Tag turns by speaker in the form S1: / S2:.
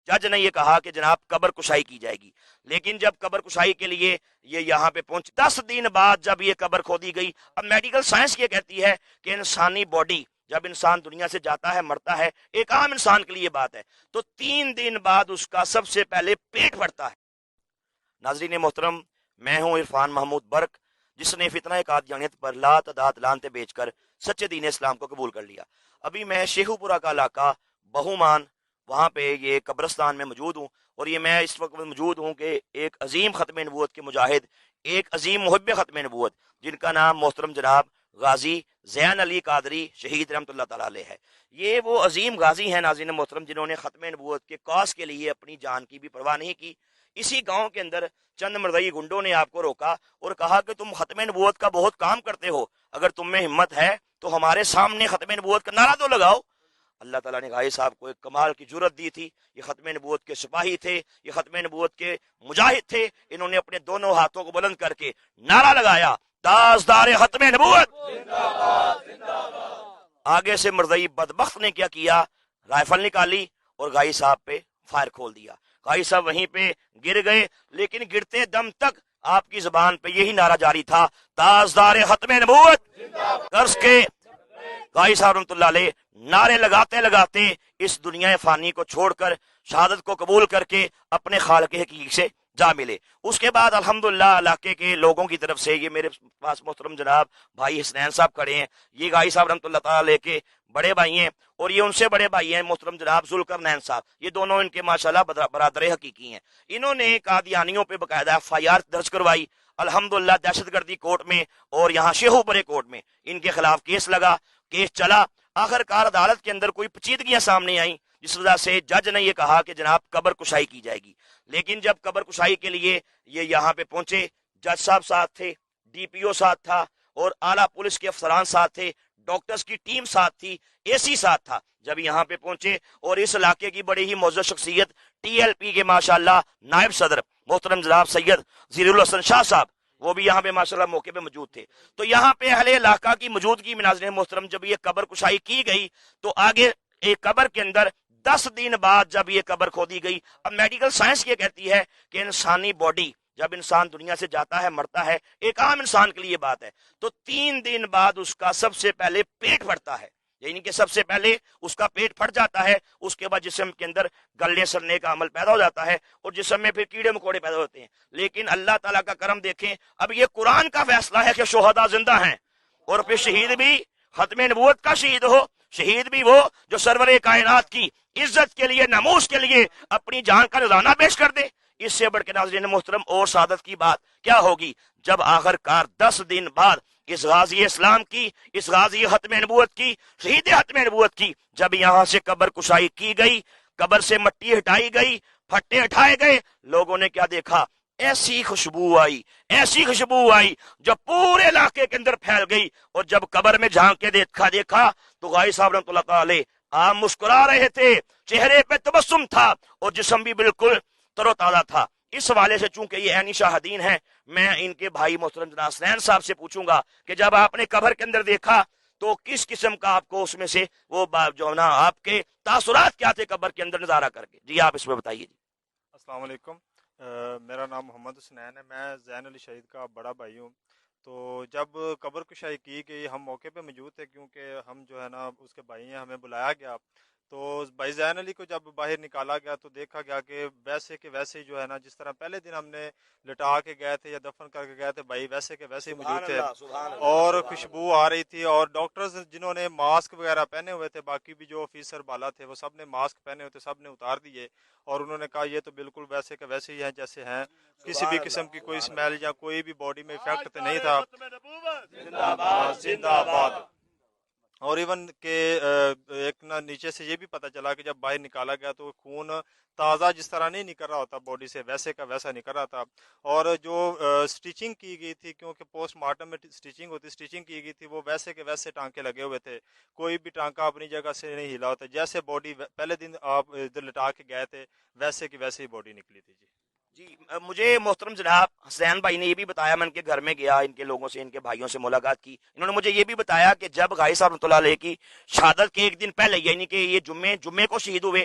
S1: جج نے یہ کہا کہ جناب قبر کشائی کی جائے گی، لیکن جب قبر کشائی کے لیے یہ یہاں پہ پہنچ 10 دن بعد جب یہ قبر کھودی گئی، اب میڈیکل سائنس یہ کہتی ہے کہ انسانی باڈی جب انسان دنیا سے جاتا ہے مرتا ہے، ایک عام انسان کے لیے بات ہے، تو 3 دن بعد اس کا سب سے پہلے پیٹ پھٹتا ہے۔ ناظرین محترم، میں ہوں عرفان محمود برق، جس نے فتنہ قادیانیت پر لا تعداد لانتے بیچ کر سچے دین اسلام کو قبول کر لیا۔ ابھی میں شیخو پورہ کا علاقہ بہومان، وہاں پہ یہ قبرستان میں موجود ہوں، اور یہ میں اس وقت موجود ہوں کہ ایک عظیم ختم نبوت کے مجاہد، ایک عظیم محب ختم نبوت، جن کا نام محترم جناب غازی زین علی قادری شہید رحمۃ اللہ تعالی علیہ ہے۔ یہ وہ عظیم غازی ہیں ناظرین محترم جنہوں نے ختم نبوت کے کاس کے لیے اپنی جان کی بھی پرواہ نہیں کی۔ اسی گاؤں کے اندر چند مردئی گنڈوں نے آپ کو روکا اور کہا کہ تم ختم نبوت کا بہت کام کرتے ہو، اگر تم میں ہمت ہے تو ہمارے سامنے ختم نبوت کا نعرہ تو لگاؤ۔ اللہ تعالیٰ نے غازی صاحب کو ایک کمال کی جرت دی تھی۔ یہ ختم نبوت کے سپاہی تھے، یہ ختم نبوت کے مجاہد تھے، انہوں نے اپنے دونوں ہاتھوں کو بلند کر کے نعرہ لگایا، تاجدار ختم نبوت زندہ باد، زندہ باد۔ آگے سے مرزئی بدبخت نے کیا کیا، رائفل نکالی اور غازی صاحب پہ فائر کھول دیا۔ غازی صاحب وہیں پہ گر گئے، لیکن گرتے دم تک آپ کی زبان پہ یہی نعرہ جاری تھا، تاجدار ختم نبوت کر کے غازی صاحب رحمۃ اللہ علیہ نعرے لگاتے لگاتے اس دنیا فانی کو چھوڑ کر شہادت کو قبول کر کے اپنے خالق حقیقی سے جا ملے۔ اس کے بعد الحمدللہ علاقے کے لوگوں کی طرف سے، یہ میرے پاس محترم جناب بھائی حسنین صاحب کھڑے ہیں، یہ غازی صاحب رحمۃ اللہ تعالیٰ علیہ کے بڑے بھائی ہیں، اور یہ ان سے بڑے بھائی ہیں محترم جناب ذوالقرنین صاحب، یہ دونوں ان کے ماشاءاللہ برادر حقیقی ہیں۔ انہوں نے قادیانیوں پہ باقاعدہ FIR درج کروائی الحمدللہ دہشت گردی کورٹ میں، اور یہاں شیخو پورے کورٹ میں ان کے خلاف کیس لگا، کیس چلا، آخر کار عدالت کے اندر کوئی پیچیدگیاں سامنے آئیں، جس وجہ سے جج نے یہ کہا کہ جناب قبر کشائی کی جائے گی۔ لیکن جب قبر کشائی کے لیے یہ یہاں پہ پہنچے، جج صاحب ساتھ تھے، DPO ساتھ تھا، اور اعلیٰ پولیس کے افسران ساتھ تھے، ڈاکٹرز کی ٹیم ساتھ تھی، AC ساتھ تھا۔ جب یہاں پہ پہنچے اور اس علاقے کی بڑی ہی معزز شخصیت TLP کے ماشاءاللہ نائب صدر محترم جناب سید ظہیر الحسن شاہ صاحب، وہ بھی یہاں پہ ماشاءاللہ موقع پہ موجود تھے، تو یہاں پہ اہل علاقہ کی موجودگی میں ناظرین محترم جب یہ قبر کشائی کی گئی، تو آگے ایک قبر کے اندر 10 دن بعد جب یہ قبر کھودی گئی، اب میڈیکل سائنس یہ کہتی ہے کہ انسانی باڈی جب انسان دنیا سے جاتا ہے مرتا ہے، ایک عام انسان کے لیے بات ہے، تو 3 دن بعد اس کا سب سے پہلے پیٹ پھٹتا ہے، یعنی کہ سب سے پہلے اس کا پیٹ پھٹ جاتا ہے، اس کے بعد جسم کے اندر گلنے سڑنے کا عمل پیدا ہو جاتا ہے، اور جسم میں پھر کیڑے مکوڑے پیدا ہوتے ہیں۔ لیکن اللہ تعالیٰ کا کرم دیکھیں، اب یہ قرآن کا فیصلہ ہے کہ شہداء زندہ ہیں، اور پھر شہید بھی ختم نبوت کا شہید ہو، شہید بھی وہ جو سرور کائنات کی عزت کے لیے، ناموس کے لیے اپنی جان کا نذرانہ پیش کر دے۔ اس سے بڑھ کے ناظرین محترم اور سعادت کی بات کیا ہوگی جب آخر کار 10 دن بعد اس غازی اسلام کی، اس غازی ختم نبوت کی، شہید ختم نبوت کی، جب یہاں سے قبر کشائی کی گئی، قبر سے مٹی ہٹائی گئی، پھٹے اٹھائے گئے، لوگوں نے کیا دیکھا؟ ایسی خوشبو آئی، ایسی خوشبو آئی جو پورے علاقے کے اندر پھیل گئی، اور جب قبر میں جھانک کے دیکھا تو غازی صاحب رحمۃ اللہ تعالی آپ مسکرا رہے تھے، چہرے پہ تبسم تھا، اور جسم بھی بالکل تر و تازہ تھا۔ اس حوالے سے چونکہ یہ عینی شاہدین ہیں، میں ان کے بھائی محترم جناب حسنین صاحب سے پوچھوں گا کہ جب آپ نے قبر کے اندر دیکھا تو کس قسم کا آپ کو اس میں سے وہ جو نا آپ کے تاثرات کیا تھے قبر کے اندر نظارہ کر کے؟ جی آپ اس میں بتائیے۔ جی
S2: السلام علیکم، میرا نام محمد حسنین ہے، میں زین علی شہید کا بڑا بھائی ہوں۔ تو جب قبر کشائی کی گئی، ہم موقع پہ موجود تھے، کیونکہ ہم جو ہے نا اس کے بھائی ہیں، ہمیں بلایا گیا، تو بھائی زین علی کو جب باہر نکالا گیا تو دیکھا گیا کہ ویسے کے ویسے ہی جو ہے نا، جس طرح پہلے دن ہم نے لٹا کے گئے تھے یا دفن کر کے گئے تھے، بھائی ویسے کے ویسے ہی موجود تھے، اور خوشبو آ رہی تھی، اور ڈاکٹرز جنہوں نے ماسک وغیرہ پہنے ہوئے تھے، باقی بھی جو آفیسر بالا تھے وہ سب نے ماسک پہنے ہوئے تھے، سب نے اتار دیے، اور انہوں نے کہا یہ تو بالکل ویسے کے ویسے ہی ہیں جیسے ہیں، کسی بھی قسم کی کوئی اسمیل یا کوئی بھی باڈی میں افیکٹ نہیں تھا۔ زندہ آباد۔ اور ایون کہ ایک نیچے سے یہ بھی پتہ چلا کہ جب باہر نکالا گیا تو خون تازہ جس طرح نہیں نکل رہا ہوتا باڈی سے، ویسے کا ویسا نکل رہا تھا، اور جو سٹیچنگ کی گئی تھی، کیونکہ پوسٹ مارٹم میں سٹیچنگ ہوتی، سٹیچنگ کی گئی تھی، وہ ویسے کے ویسے ٹانکے لگے ہوئے تھے، کوئی بھی ٹانکا اپنی جگہ سے نہیں ہلا ہوتا، جیسے باڈی پہلے دن آپ ادھر لٹا کے گئے تھے ویسے کی ویسے ہی باڈی نکلی تھی۔
S1: جی مجھے محترم جناب حسین بھائی نے یہ بھی بتایا، میں ان کے گھر میں گیا، ان کے لوگوں سے، ان کے بھائیوں سے ملاقات کی، انہوں نے مجھے یہ بھی بتایا کہ جب غازی صاحب رحمۃ اللہ علیہ کی شہادت کے ایک دن پہلے، یعنی کہ یہ جمعے کو شہید ہوئے،